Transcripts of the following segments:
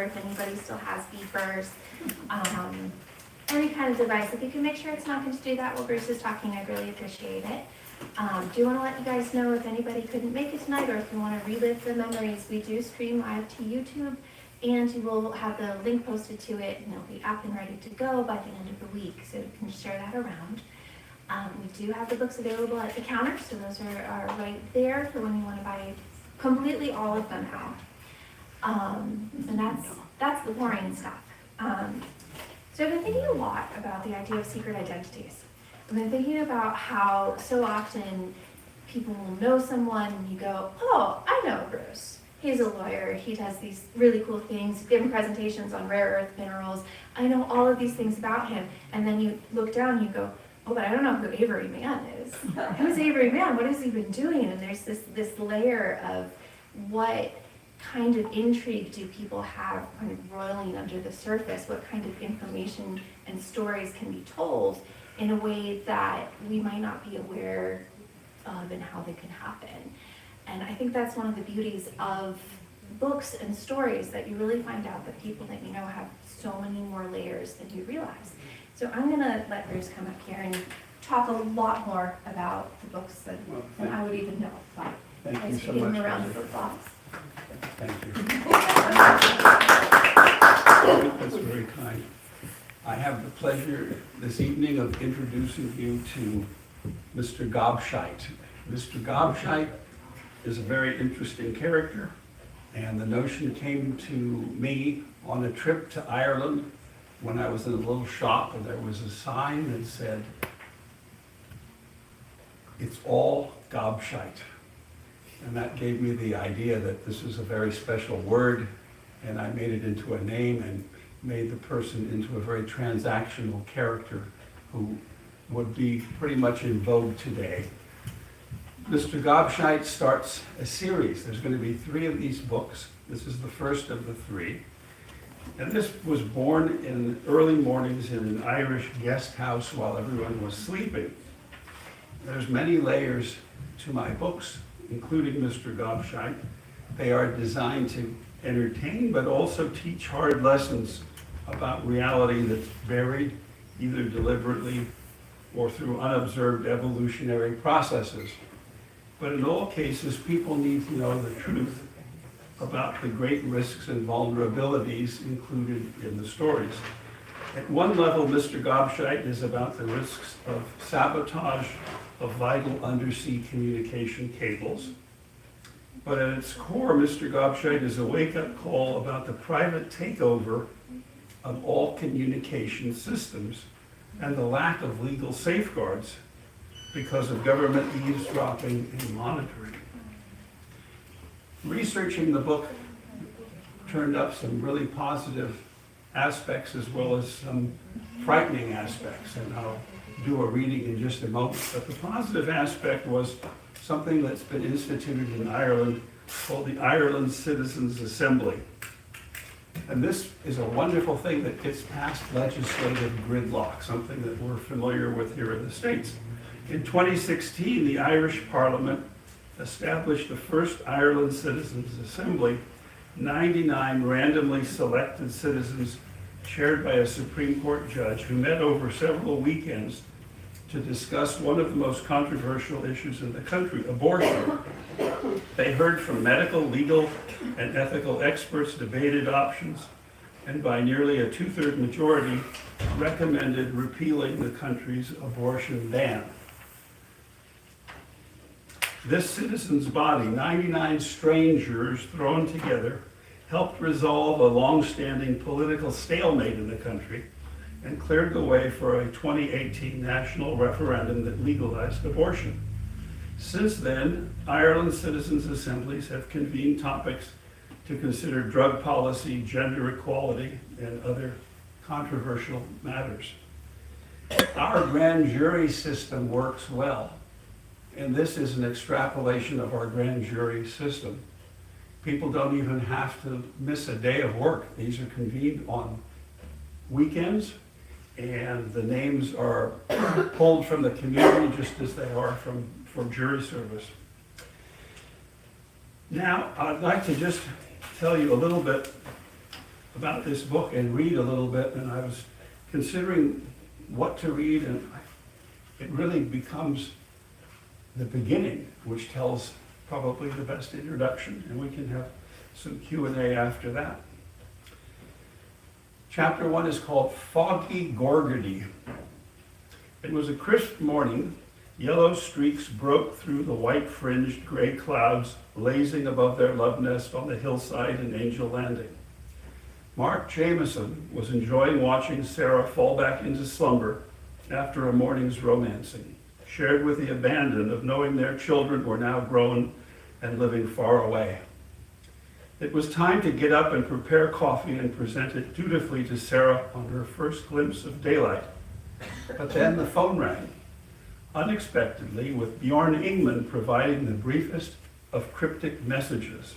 if anybody still has beepers, any kind of device. If you can make sure it's not going to do that while Bruce is talking, I'd really appreciate it. Do want to let you guys know if anybody couldn't make it tonight, or if you want to relive the memories, we do stream live to YouTube, and you will have the link posted to it, and it'll be up and ready to go by the end of the week, so you can share that around. We do have the books available at the counter, so those are right there for when you want to buy completely all of them out. And that's the boring stuff. So I've been thinking a lot about the idea of secret identities. I've been thinking about how so often people will know someone and you go, oh, I know Bruce. He's a lawyer. He does these really cool things, giving presentations on rare earth minerals. I know all of these things about him. And then you look down and you go, oh, but I don't know who Avery Mann is. Who's Avery Mann? What has he been doing? And there's this layer of what kind of intrigue do people have kind of roiling under the surface? What kind of information and stories can be told in a way that we might not be aware of and how they can happen? And I think that's one of the beauties of books and stories, that you really find out that people that you know have so many more layers than you realize. So I'm going to let Bruce come up here and talk a lot more about the books than I would even know. But Thank you so give him much. a round of applause. Thank you. That's very kind. I have the pleasure this evening of introducing you to Mr. Gobscheit. Mr. Gobscheit is a very interesting character, and the notion came to me on a trip to Ireland when I was in a little shop, and there was a sign that said, "It's all Gobscheit." And that gave me the idea that this is a very special word, and I made it into a name and made the person into a very transactional character who would be pretty much in vogue today. Mr. Gobscheit starts a series. There's going to be 3 of these books. This is the first of the 3. And this was born in early mornings in an Irish guest house while everyone was sleeping. There's many layers to my books, including Mr. Gobscheit. They are designed to entertain, but also teach hard lessons about reality that's buried, either deliberately or through unobserved evolutionary processes. But in all cases, people need to know the truth about the great risks and vulnerabilities included in the stories. At one level, Mr. Gobscheit is about the risks of sabotage of vital undersea communication cables. But at its core, Mr. Gobscheit is a wake-up call about the private takeover of all communication systems and the lack of legal safeguards because of government eavesdropping and monitoring. Researching the book turned up some really positive aspects as well as some frightening aspects, and I'll do a reading in just a moment. But the positive aspect was something that's been instituted in Ireland called the Ireland Citizens Assembly. And this is a wonderful thing that gets past legislative gridlock, something that we're familiar with here in the States. In 2016, the Irish Parliament established the first Ireland Citizens Assembly, 99 randomly selected citizens chaired by a Supreme Court judge who met over several weekends to discuss one of the most controversial issues in the country, abortion. They heard from medical, legal, and ethical experts, debated options, and by nearly a 2/3 majority recommended repealing the country's abortion ban. This citizens' body, 99 strangers thrown together, helped resolve a long-standing political stalemate in the country and cleared the way for a 2018 national referendum that legalized abortion. Since then, Ireland's citizens' assemblies have convened topics to consider drug policy, gender equality, and other controversial matters. Our grand jury system works well, and this is an extrapolation of our grand jury system. People don't even have to miss a day of work. These are convened on weekends, and the names are pulled from the community just as they are from jury service. Now, I'd like to just tell you a little bit about this book and read a little bit, and I was considering what to read, and it really becomes the beginning, which tells probably the best introduction, and we can have some Q&A after that. Chapter 1 is called Foggy Gorgody. It was a crisp morning. Yellow streaks broke through the white-fringed gray clouds blazing above their love nest on the hillside in Angel Landing. Mark Jamison was enjoying watching Sarah fall back into slumber after a morning's romancing, shared with the abandon of knowing their children were now grown and living far away. It was time to get up and prepare coffee and present it dutifully to Sarah on her first glimpse of daylight. But then the phone rang, unexpectedly, with Bjorn Ingman providing the briefest of cryptic messages.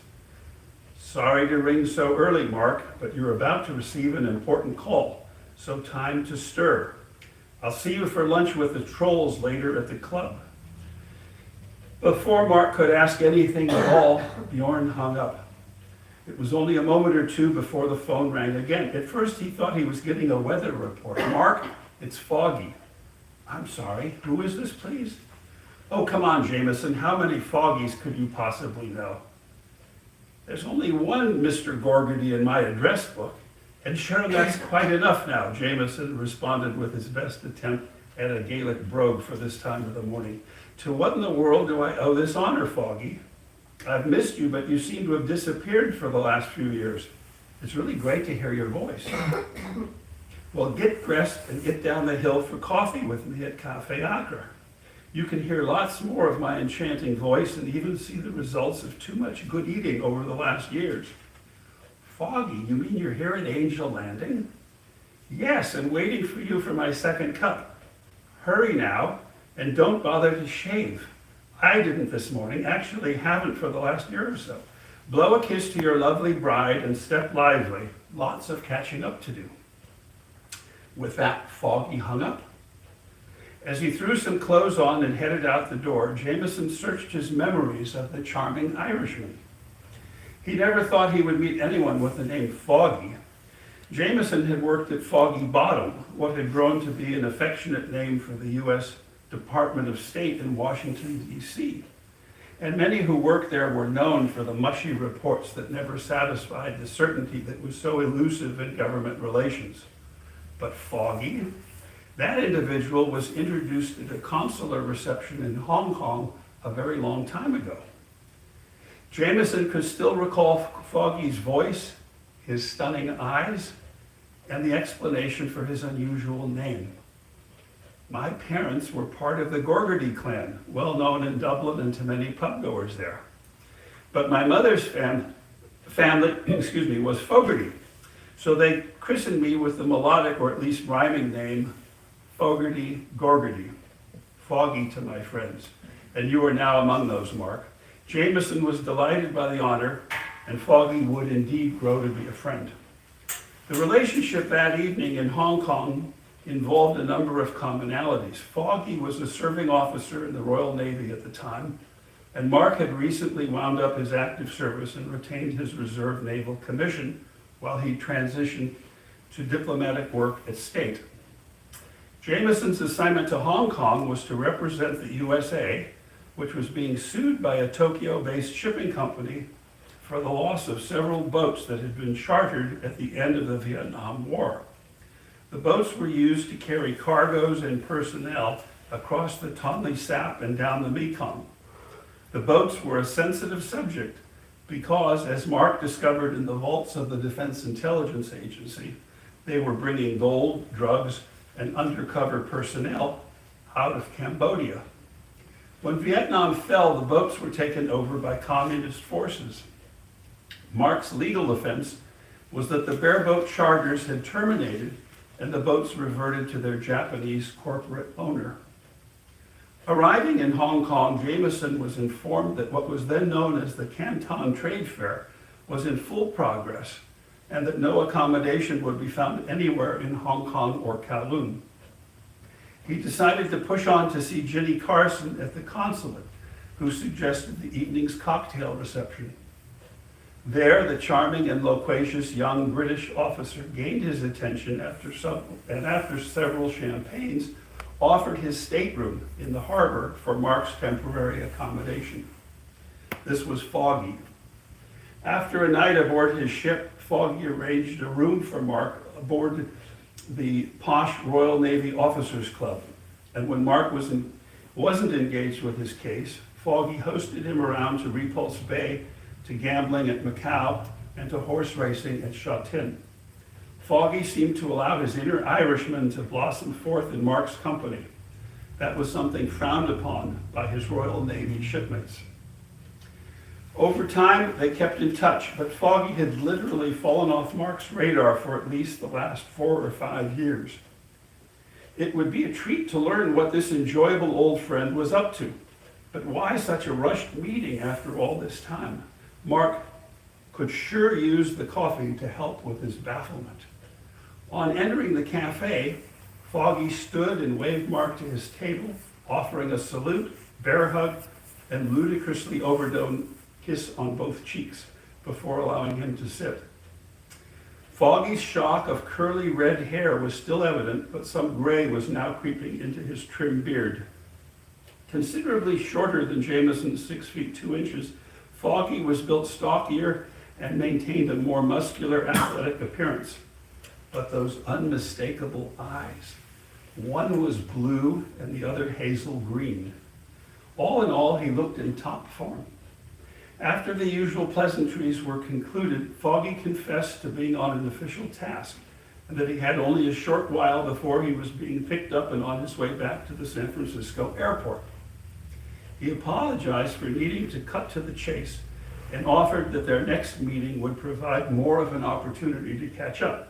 "Sorry to ring so early, Mark, but you're about to receive an important call, so time to stir. I'll see you for lunch with the trolls later at the club." Before Mark could ask anything at all, Bjorn hung up. It was only a moment or two before the phone rang again. At first he thought he was getting a weather report. "Mark, it's foggy." "I'm sorry, who is this, please?" "Oh, come on, Jamison, how many foggies could you possibly know?" "There's only one Mr. Gorgody in my address book, and sure, that's quite enough now," Jamison responded with his best attempt at a Gaelic brogue for this time of the morning. "To what in the world do I owe this honor, Foggy? I've missed you, but you seem to have disappeared for the last few years. It's really great to hear your voice." "Well, get dressed and get down the hill for coffee with me at Cafe Acre. You can hear lots more of my enchanting voice and even see the results of too much good eating over the last years." "Foggy, you mean you're here at Angel Landing?" "Yes, and waiting for you for my second cup. Hurry now, and don't bother to shave. I didn't this morning, actually haven't for the last year or so. Blow a kiss to your lovely bride and step lively. Lots of catching up to do." With that, Foggy hung up. As he threw some clothes on and headed out the door, Jamison searched his memories of the charming Irishman. He never thought he would meet anyone with the name Foggy. Jamison had worked at Foggy Bottom, what had grown to be an affectionate name for the U.S. Department of State in Washington, D.C. And many who worked there were known for the mushy reports that never satisfied the certainty that was so elusive in government relations. But Foggy, that individual was introduced at a consular reception in Hong Kong a very long time ago. Jamison could still recall Foggy's voice, his stunning eyes, and the explanation for his unusual name. "My parents were part of the Gorgody clan, well known in Dublin and to many pubgoers there. But my mother's family was Fogarty, so they christened me with the melodic or at least rhyming name Fogarty Gorgody, Foggy to my friends. And you are now among those, Mark." Jamison was delighted by the honor, and Foggy would indeed grow to be a friend. The relationship that evening in Hong Kong involved a number of commonalities. Foggy was a serving officer in the Royal Navy at the time, and Mark had recently wound up his active service and retained his reserve naval commission while he transitioned to diplomatic work at state. Jamison's assignment to Hong Kong was to represent the USA, which was being sued by a Tokyo-based shipping company for the loss of several boats that had been chartered at the end of the Vietnam War. The boats were used to carry cargoes and personnel across the Tonle Sap and down the Mekong. The boats were a sensitive subject because, as Mark discovered in the vaults of the Defense Intelligence Agency, they were bringing gold, drugs, and undercover personnel out of Cambodia. When Vietnam fell, the boats were taken over by communist forces. Mark's legal defense was that the bareboat charters had terminated and the boats reverted to their Japanese corporate owner. Arriving in Hong Kong, Jamison was informed that what was then known as the Canton Trade Fair was in full progress and that no accommodation would be found anywhere in Hong Kong or Kowloon. He decided to push on to see Ginny Carson at the consulate, who suggested the evening's cocktail reception. There, the charming and loquacious young British officer gained his attention after several champagnes, offered his stateroom in the harbor for Mark's temporary accommodation. This was Foggy. After a night aboard his ship, Foggy arranged a room for Mark aboard the posh Royal Navy Officers Club. And when Mark wasn't engaged with his case, Foggy hosted him around to Repulse Bay, to gambling at Macau, and to horse racing at Châtillon. Foggy seemed to allow his inner Irishman to blossom forth in Mark's company. That was something frowned upon by his Royal Navy shipmates. Over time, they kept in touch, but Foggy had literally fallen off Mark's radar for at least the last 4 or 5 years. It would be a treat to learn what this enjoyable old friend was up to. But why such a rushed meeting after all this time? Mark could sure use the coffee to help with his bafflement. On entering the cafe, Foggy stood and waved Mark to his table, offering a salute, bear hug, and ludicrously overdone kiss on both cheeks before allowing him to sit. Foggy's shock of curly red hair was still evident, but some gray was now creeping into his trim beard. Considerably shorter than Jamison's 6 feet 2 inches, Foggy was built stockier and maintained a more muscular, athletic appearance. But those unmistakable eyes, one was blue and the other hazel green. All in all, he looked in top form. After the usual pleasantries were concluded, Foggy confessed to being on an official task, and that he had only a short while before he was being picked up and on his way back to the San Francisco airport. He apologized for needing to cut to the chase and offered that their next meeting would provide more of an opportunity to catch up.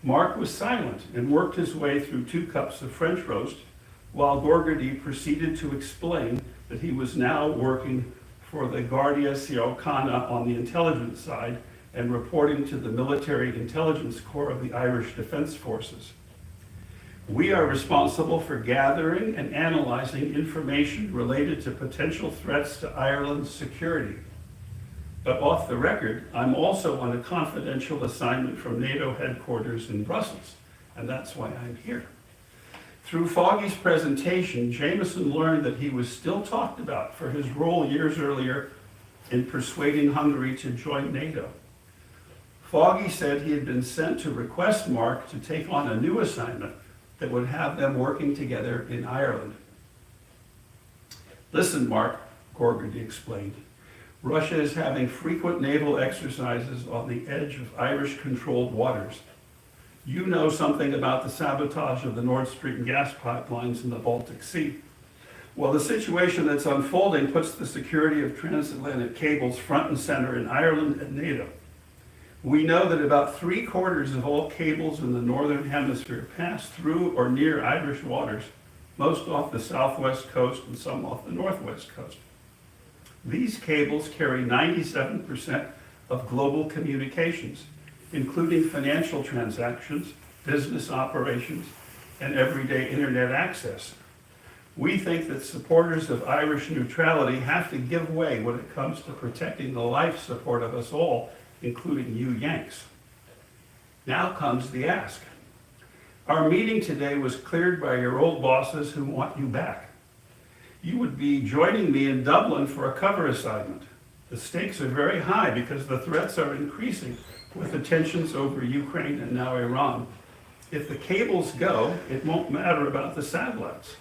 Mark was silent and worked his way through 2 cups of French roast, while Gorgody proceeded to explain that he was now working for the Guardia Síochána on the intelligence side and reporting to the Military Intelligence Corps of the Irish Defence Forces. We are responsible for gathering and analyzing information related to potential threats to Ireland's security. But off the record, I'm also on a confidential assignment from NATO headquarters in Brussels, and that's why I'm here. Through Foggy's presentation, Jamison learned that he was still talked about for his role years earlier in persuading Hungary to join NATO. Foggy said he had been sent to request Mark to take on a new assignment that would have them working together in Ireland. Listen, Mark, Gorgody explained. Russia is having frequent naval exercises on the edge of Irish-controlled waters. You know something about the sabotage of the Nord Stream gas pipelines in the Baltic Sea. Well, the situation that's unfolding puts the security of transatlantic cables front and center in Ireland and NATO. We know that about 3/4 of all cables in the Northern Hemisphere pass through or near Irish waters, most off the southwest coast and some off the northwest coast. These cables carry 97% of global communications, including financial transactions, business operations, and everyday internet access. We think that supporters of Irish neutrality have to give way when it comes to protecting the life support of us all, including you Yanks. Now comes the ask. Our meeting today was cleared by your old bosses who want you back. You would be joining me in Dublin for a cover assignment. The stakes are very high because the threats are increasing with the tensions over Ukraine and now Iran. If the cables go, it won't matter about the satellites.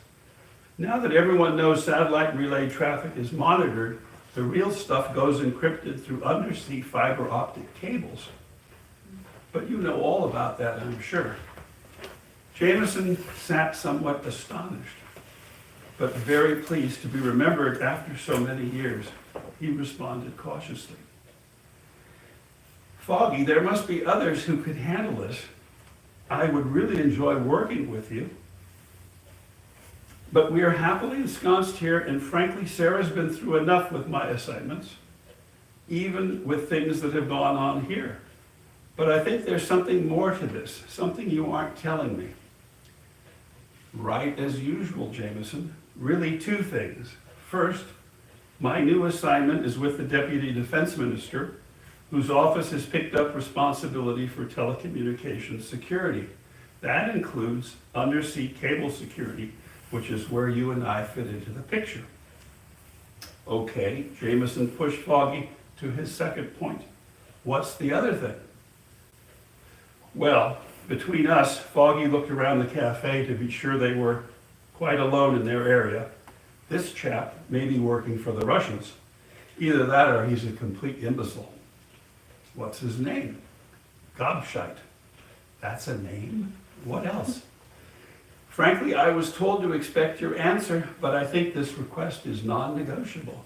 Now that everyone knows satellite relay traffic is monitored, the real stuff goes encrypted through undersea fiber optic cables. But you know all about that, I'm sure. Jamison sat somewhat astonished, but very pleased to be remembered after so many years. He responded cautiously. Foggy, there must be others who could handle this. I would really enjoy working with you. But we are happily ensconced here, and frankly, Sarah's been through enough with my assignments, even with things that have gone on here. But I think there's something more to this, something you aren't telling me. Right as usual, Jamison. Really 2 things. First, my new assignment is with the Deputy Defense Minister, whose office has picked up responsibility for telecommunications security. That includes undersea cable security, which is where you and I fit into the picture. Okay, Jamison pushed Foggy to his second point. What's the other thing? Well, between us, Foggy looked around the cafe to be sure they were quite alone in their area. This chap may be working for the Russians. Either that or he's a complete imbecile. What's his name? Gobscheit. That's a name? What else? Frankly, I was told to expect your answer, but I think this request is non-negotiable.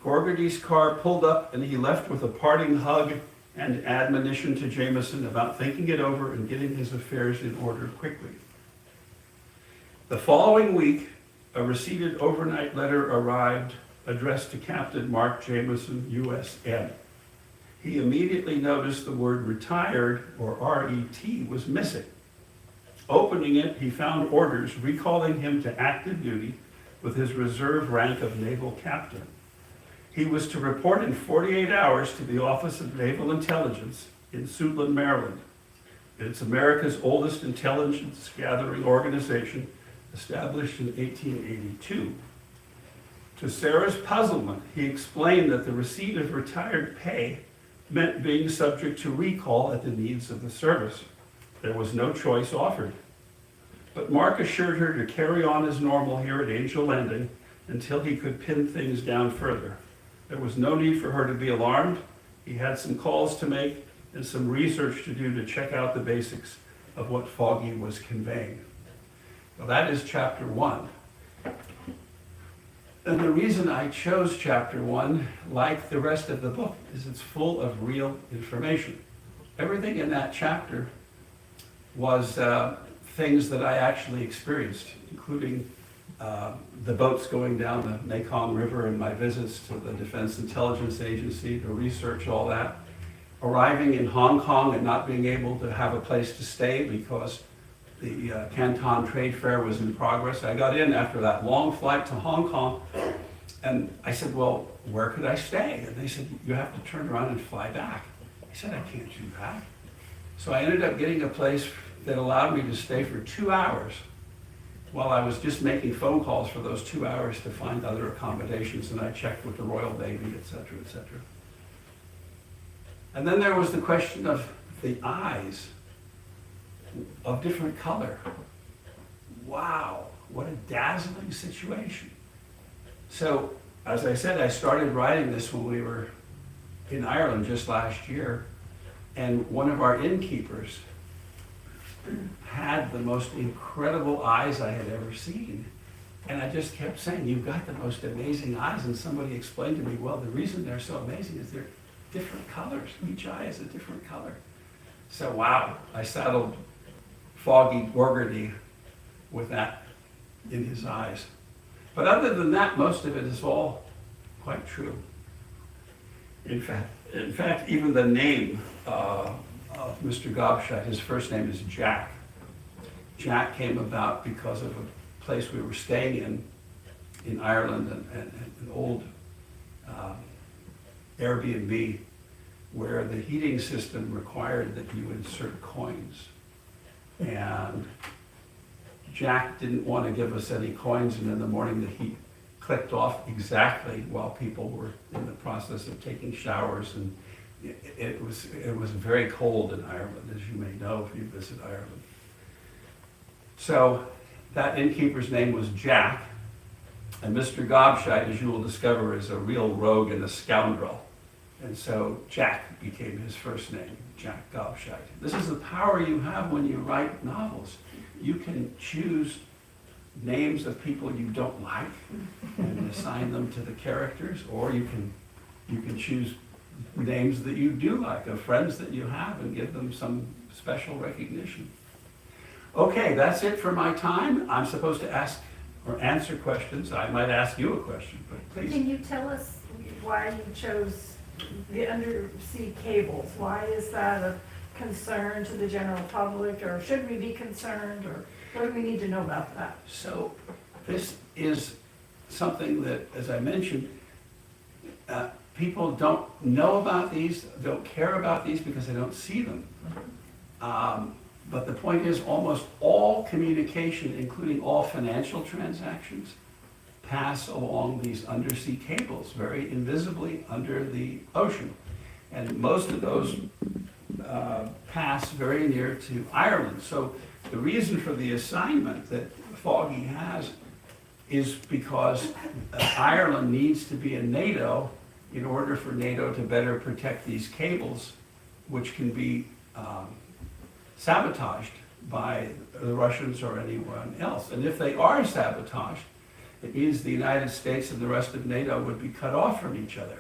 Gorgardy's car pulled up and he left with a parting hug and admonition to Jamison about thinking it over and getting his affairs in order quickly. The following week, a receipted overnight letter arrived addressed to Captain Mark Jamison, USN. He immediately noticed the word retired, or RET, was missing. Opening it, he found orders recalling him to active duty with his reserve rank of naval captain. He was to report in 48 hours to the Office of Naval Intelligence in Suitland, Maryland. It's America's oldest intelligence gathering organization, established in 1882. To Sarah's puzzlement, he explained that the receipt of retired pay meant being subject to recall at the needs of the service. There was no choice offered. But Mark assured her to carry on as normal here at Angel Landing until he could pin things down further. There was no need for her to be alarmed. He had some calls to make and some research to do to check out the basics of what Foggy was conveying. Well, that is chapter 1. And the reason I chose chapter 1, like the rest of the book, is it's full of real information. Everything in that chapter was things that I actually experienced, including the boats going down the Mekong River and my visits to the Defense Intelligence Agency to research all that. Arriving in Hong Kong and not being able to have a place to stay because the Canton Trade Fair was in progress. I got in after that long flight to Hong Kong, and I said, well, where could I stay? And they said, you have to turn around and fly back. I said, I can't do that. So I ended up getting a place that allowed me to stay for 2 hours while I was just making phone calls for those 2 hours to find other accommodations, and I checked with the Royal Navy, et cetera, et cetera. And then there was the question of the eyes of different color. Wow, what a dazzling situation. So, as I said, I started writing this when we were in Ireland just last year, and one of our innkeepers had the most incredible eyes I had ever seen. And I just kept saying, you've got the most amazing eyes. And somebody explained to me, well, the reason they're so amazing is they're different colors. Each eye is a different color. So wow, I saddled Foggy Gorgardy with that in his eyes. But other than that, most of it is all quite true. In fact, even the name of Mr. Gobscheit, his first name is Jack. Jack came about because of a place we were staying in Ireland, an old Airbnb, where the heating system required that you insert coins. And Jack didn't want to give us any coins, and in the morning the heat clicked off exactly while people were in the process of taking showers, and it was very cold in Ireland, as you may know if you visit Ireland. So that innkeeper's name was Jack, and Mr. Gobscheit, as you will discover, is a real rogue and a scoundrel. And so Jack became his first name, Jack Gobscheit. This is the power you have when you write novels. You can choose names of people you don't like and assign them to the characters, or you can choose names that you do like, of friends that you have, and give them some special recognition. Okay, that's it for my time. I'm supposed to ask or answer questions. I might ask you a question, but please. Can you tell us why you chose the undersea cables? Why is that a concern to the general public, or should we be concerned, or what do we need to know about that? So this is something that, as I mentioned, people don't know about these, don't care about these because they don't see them. But the point is, almost all communication, including all financial transactions, pass along these undersea cables, very invisibly under the ocean. And most of those pass very near to Ireland. So the reason for the assignment that Foggy has is because Ireland needs to be in NATO in order for NATO to better protect these cables, which can be sabotaged by the Russians or anyone else. And if they are sabotaged, it means the United States and the rest of NATO would be cut off from each other.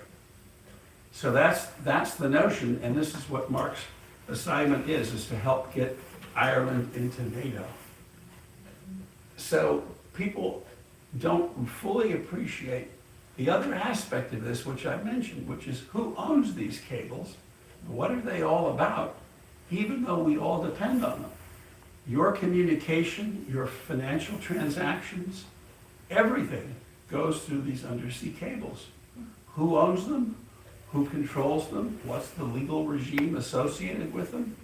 So that's the notion, and this is what Mark's assignment is to help get Ireland into NATO. So people don't fully appreciate the other aspect of this, which I mentioned, which is who owns these cables, what are they all about, even though we all depend on them. Your communication, your financial transactions, everything goes through these undersea cables. Who owns them? Who controls them? What's the legal regime associated with them?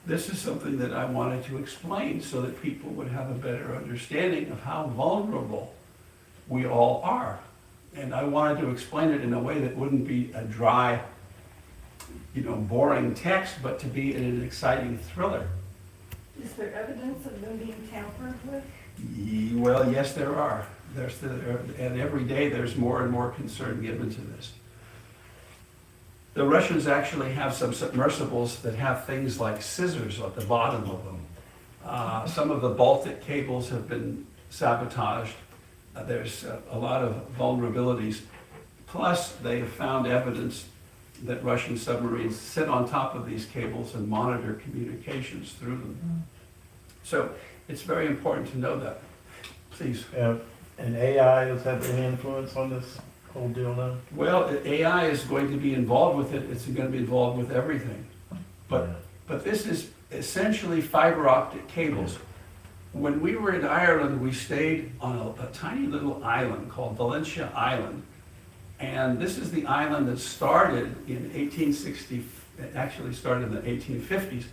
This is something that I wanted to explain so that people would have a better understanding of how vulnerable we all are. And I wanted to explain it in a way that wouldn't be a dry, boring text, but to be in an exciting thriller. Is there evidence of them being tampered with? Well, yes, there are. And every day there's more and more concern given to this. The Russians actually have some submersibles that have things like scissors at the bottom of them. Some of the Baltic cables have been sabotaged. There's a lot of vulnerabilities. Plus, they have found evidence that Russian submarines sit on top of these cables and monitor communications through them. So it's very important to know that. Please. And AI, has had any influence on this whole deal now? Well, AI is going to be involved with it. It's going to be involved with everything. But this is essentially fiber optic cables. When we were in Ireland, we stayed on a tiny little island called Valentia Island. And this is the island that started in 1860, it actually started in the 1850s,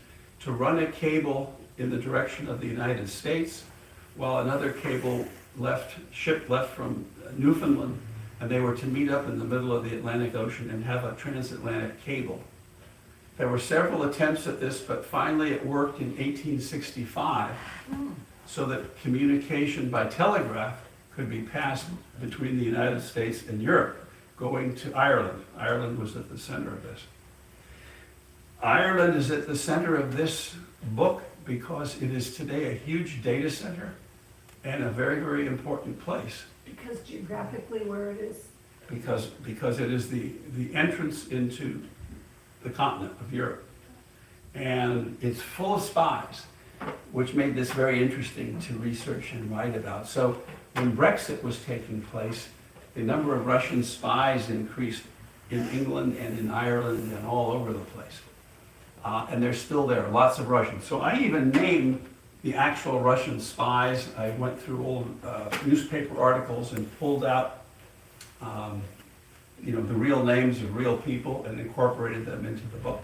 to run a cable in the direction of the United States, while another ship left from Newfoundland, and they were to meet up in the middle of the Atlantic Ocean and have a transatlantic cable. There were several attempts at this, but finally it worked in 1865, so that communication by telegraph could be passed between the United States and Europe, going to Ireland. Ireland was at the center of this. Ireland is at the center of this book because it is today a huge data center and a very, very important place. Because geographically where it is? Because it is the entrance into the continent of Europe. And it's full of spies, which made this very interesting to research and write about. So when Brexit was taking place, the number of Russian spies increased in England and in Ireland and all over the place. And they're still there, lots of Russians. So I even named the actual Russian spies. I went through old newspaper articles and pulled out the real names of real people and incorporated them into the book.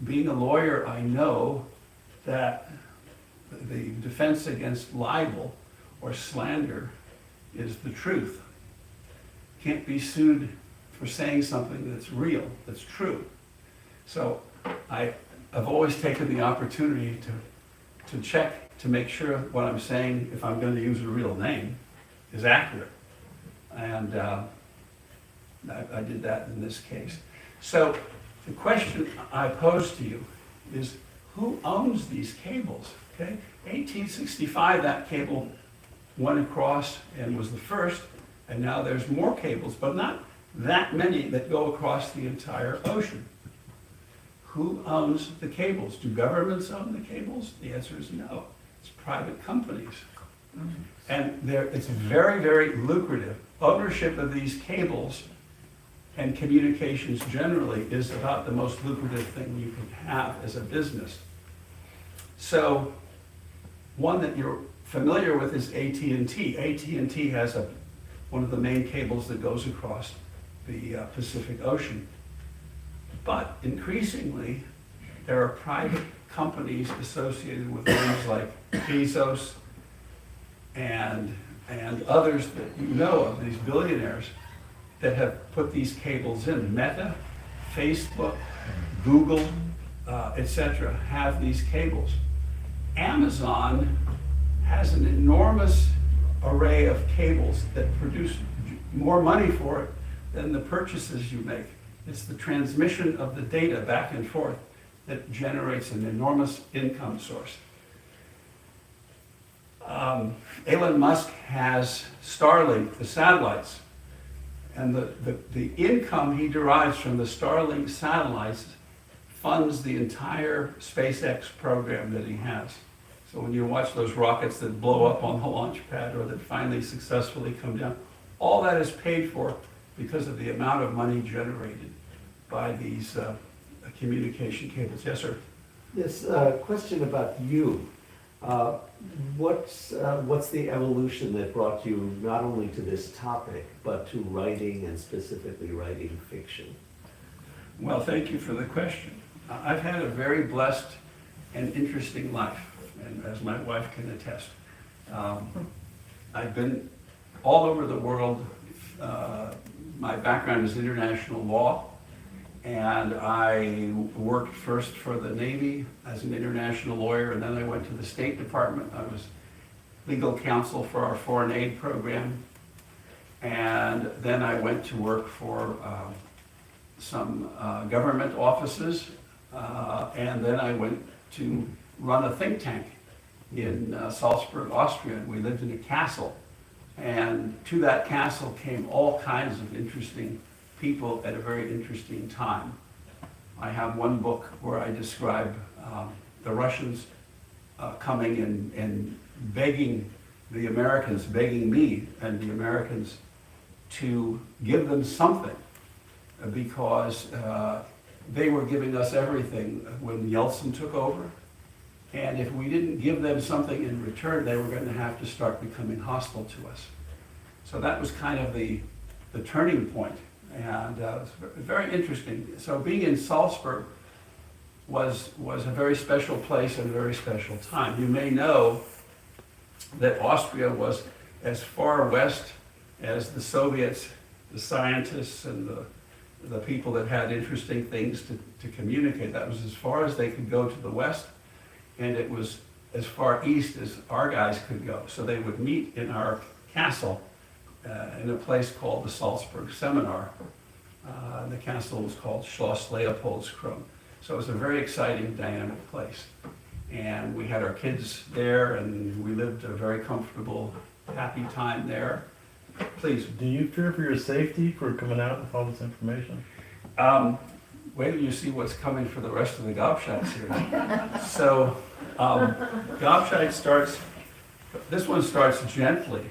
Being a lawyer, I know that the defense against libel or slander is the truth. Can't be sued for saying something that's real, that's true. So I've always taken the opportunity to check to make sure what I'm saying, if I'm going to use a real name, is accurate. And I did that in this case. So the question I pose to you is, who owns these cables? Okay, 1865, that cable went across and was the first, and now there's more cables, but not that many that go across the entire ocean. Who owns the cables? Do governments own the cables? The answer is no. It's private companies. And it's very, very lucrative. Ownership of these cables and communications generally is about the most lucrative thing you can have as a business. So one that you're familiar with is AT&T. AT&T has a one of the main cables that goes across the Pacific Ocean. But increasingly, there are private companies associated with names like Bezos and others that you know of, these billionaires, that have put these cables in. Meta, Facebook, Google, etc. have these cables. Amazon has an enormous array of cables that produce more money for it than the purchases you make. It's the transmission of the data back and forth that generates an enormous income source. Elon Musk has Starlink, the satellites, and the income he derives from the Starlink satellites funds the entire SpaceX program that he has. So when you watch those rockets that blow up on the launch pad or that finally successfully come down, all that is paid for because of the amount of money generated by these communication cables. Yes, sir? Yes, question about you. What's the evolution that brought you not only to this topic, but to writing and specifically writing fiction? Well, thank you for the question. I've had a very blessed and interesting life, and as my wife can attest. I've been all over the world. My background is international law, and I worked first for the Navy as an international lawyer, and then I went to the State Department. I was legal counsel for our foreign aid program, and then I went to work for some government offices, and then I went to run a think tank in Salzburg, Austria. We lived in a castle, and to that castle came all kinds of interesting people at a very interesting time. I have one book where I describe the Russians coming and begging the Americans, begging me and the Americans to give them something, because they were giving us everything when Yeltsin took over. And if we didn't give them something in return, they were going to have to start becoming hostile to us. So that was kind of the turning point. And it was very interesting. So being in Salzburg was a very special place and a very special time. You may know that Austria was as far west as the Soviets, the scientists and the people that had interesting things to communicate. That was as far as they could go to the west, and it was as far east as our guys could go. So they would meet in our castle in a place called the Salzburg Seminar. The castle was called Schloss Leopoldskron. So it was a very exciting, dynamic place. And we had our kids there, and we lived a very comfortable, happy time there. Please. Do you fear for your safety for coming out with all this information? Wait till you see what's coming for the rest of the Gobscheit series. So, Gobscheit starts, this one starts gently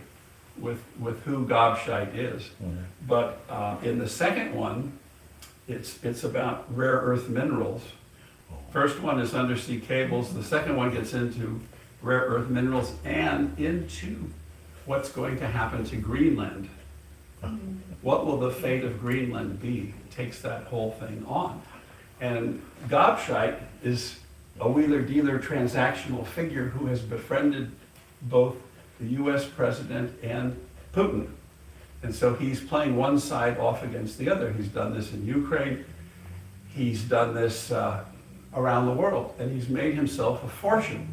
with who Gobscheit is. Mm-hmm. But in the second one, it's about rare earth minerals. First one is undersea cables. The second one gets into rare earth minerals and into what's going to happen to Greenland. What will the fate of Greenland be? It takes that whole thing on. And Gobscheit is a wheeler-dealer transactional figure who has befriended both the US president and Putin. And so he's playing one side off against the other. He's done this in Ukraine. He's done this around the world, and he's made himself a fortune.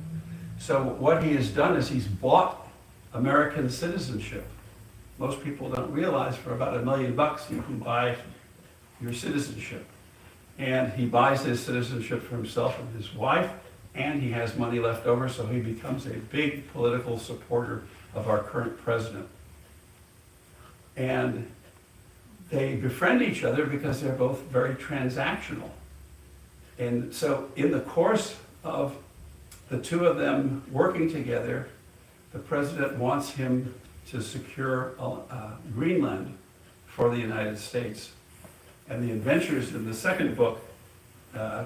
So what he has done is he's bought American citizenship. Most people don't realize for about $1 million you can buy your citizenship. And he buys his citizenship for himself and his wife, and he has money left over, so he becomes a big political supporter of our current president. And they befriend each other because they're both very transactional. And so in the course of the two of them working together, the president wants him to secure Greenland for the United States. And the adventures in the second book,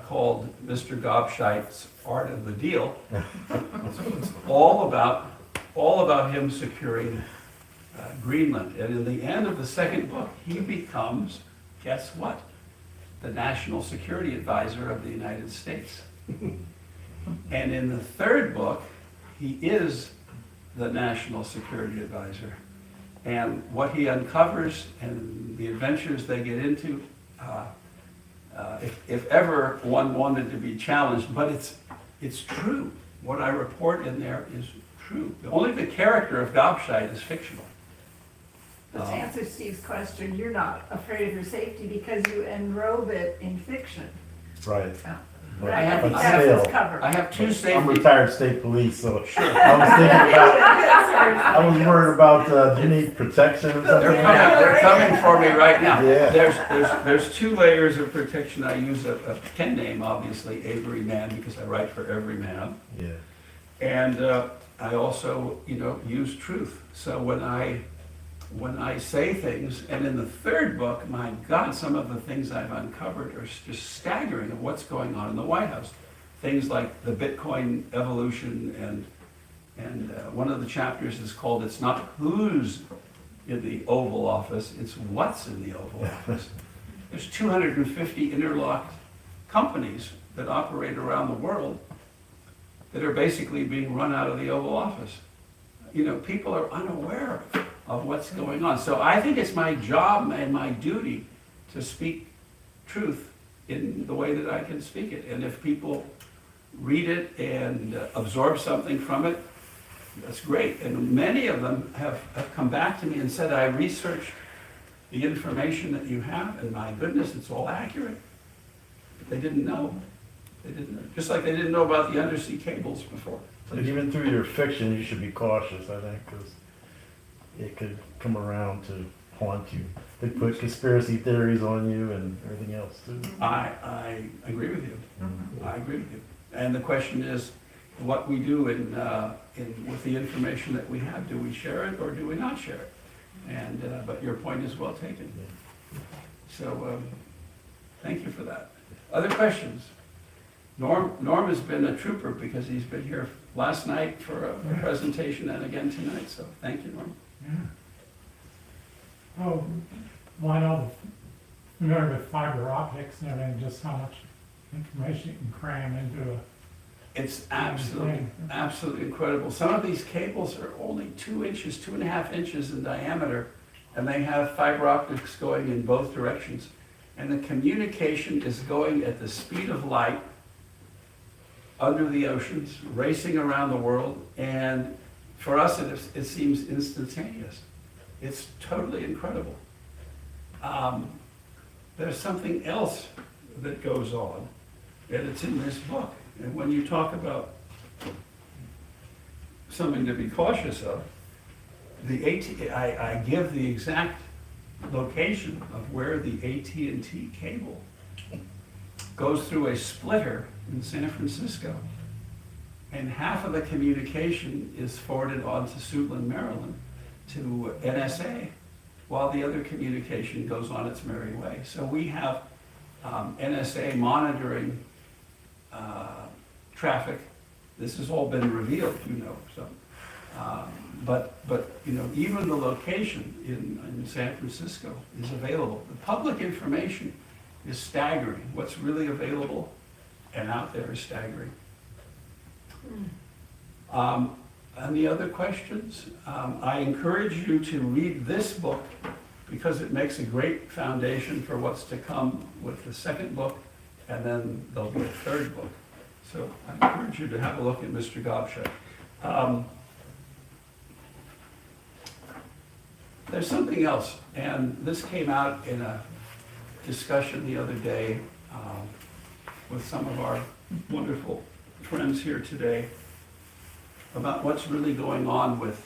called Mr. Gobscheit's Art of the Deal, it's all about him securing Greenland. And in the end of the second book, he becomes, guess what? The National Security Advisor of the United States. And in the third book, he is the National Security Advisor. And what he uncovers and the adventures they get into, if ever one wanted to be challenged, but it's true. What I report in there is true. Only the character of Gobscheit is fictional. But to answer Steve's question, you're not afraid of your safety because you enrobe it in fiction. Right. But I have- think I that's have- what's covered. I have two I'm safety. retired state police, so I was thinking about, I was worried about, do you need protection or something? They're coming for me right now. Yeah. There's two layers of protection. I use a pen name, obviously, Avery Mann, because I write for Avery Mann. Yeah. And I also, use truth. So when I say things, and in the third book, my God, some of the things I've uncovered are just staggering of what's going on in the White House. Things like the Bitcoin evolution, and one of the chapters is called, it's not who's in the Oval Office, it's what's in the Oval Office. There's 250 interlocked companies that operate around the world that are basically being run out of the Oval Office. People are unaware of what's going on. So I think it's my job and my duty to speak truth in the way that I can speak it. And if people read it and absorb something from it, that's great. And many of them have come back to me and said, I researched the information that you have, and my goodness, it's all accurate. But they didn't know. They didn't know. Just like they didn't know about the undersea cables before. But even through your fiction, you should be cautious, I think, because it could come around to haunt you. They put conspiracy theories on you and everything else too. I agree with you. I agree with you. And the question is, what we do with the information that we have, do we share it or do we not share it? And but your point is well taken. So thank you for that. Other questions? Norm has been a trooper because he's been here last night for a presentation and again tonight. So thank you, Norm. Yeah. Oh, well, I know, familiar with fiber optics and everything, just how much information you can cram into a. It's absolutely incredible. Some of these cables are only 2 inches, 2.5 inches in diameter, and they have fiber optics going in both directions. And the communication is going at the speed of light under the oceans, racing around the world, and for us it seems instantaneous. It's totally incredible. There's something else that goes on, and it's in this book. And when you talk about something to be cautious of, I give the exact location of where the AT&T cable goes through a splitter in San Francisco. And half of the communication is forwarded on to Suitland, Maryland, to NSA, while the other communication goes on its merry way. So we have NSA monitoring traffic. This has all been revealed, So, but even the location in San Francisco is available. The public information is staggering. What's really available and out there is staggering. Any other questions? I encourage you to read this book because it makes a great foundation for what's to come with the second book, and then there'll be a third book. So I encourage you to have a look at Mr. Gobscheit. There's something else, and this came out in a discussion the other day with some of our wonderful friends here today about what's really going on with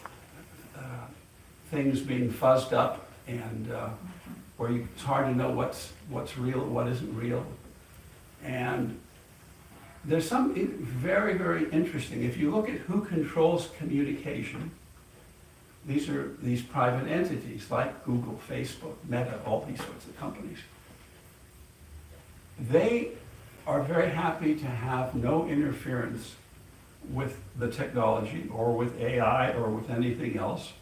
things being fuzzed up and where it's hard to know what's real and what isn't real. And there's something very, very interesting. If you look at who controls communication, these are these private entities like Google, Facebook, Meta, all these sorts of companies. They are very happy to have no interference with the technology or with AI or with anything else.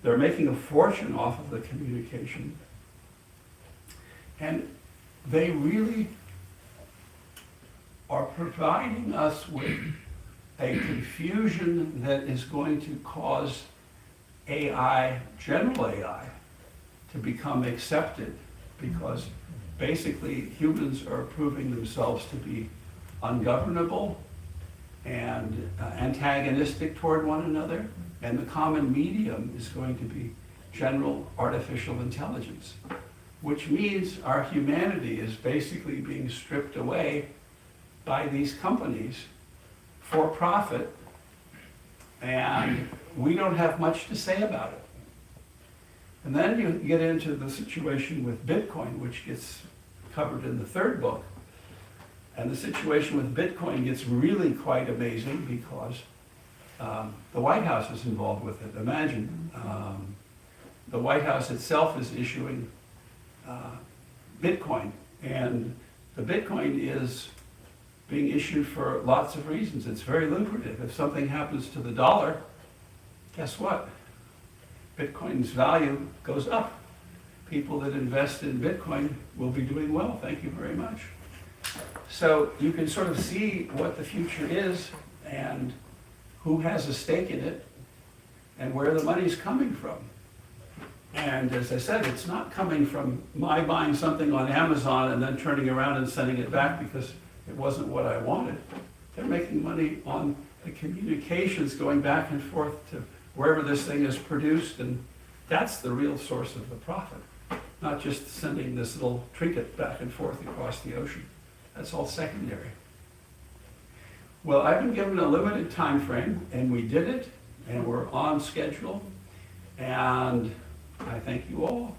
They're making a fortune off of the communication. And they really are providing us with a confusion that is going to cause AI, general AI, to become accepted, because basically humans are proving themselves to be ungovernable and antagonistic toward one another, and the common medium is going to be general artificial intelligence, which means our humanity is basically being stripped away by these companies for profit, and we don't have much to say about it. And then you get into the situation with Bitcoin, which gets covered in the third book. And the situation with Bitcoin gets really quite amazing because the White House is involved with it. Imagine, the White House itself is issuing Bitcoin, and the Bitcoin is being issued for lots of reasons. It's very lucrative. If something happens to the dollar, guess what? Bitcoin's value goes up. People that invest in Bitcoin will be doing well. Thank you very much. So you can sort of see what the future is and who has a stake in it and where the money's coming from. And as I said, it's not coming from my buying something on Amazon and then turning around and sending it back because it wasn't what I wanted. They're making money on the communications going back and forth to wherever this thing is produced, and that's the real source of the profit, not just sending this little trinket back and forth across the ocean. That's all secondary. Well, I've been given a limited time frame, and we did it, and we're on schedule, and I thank you all.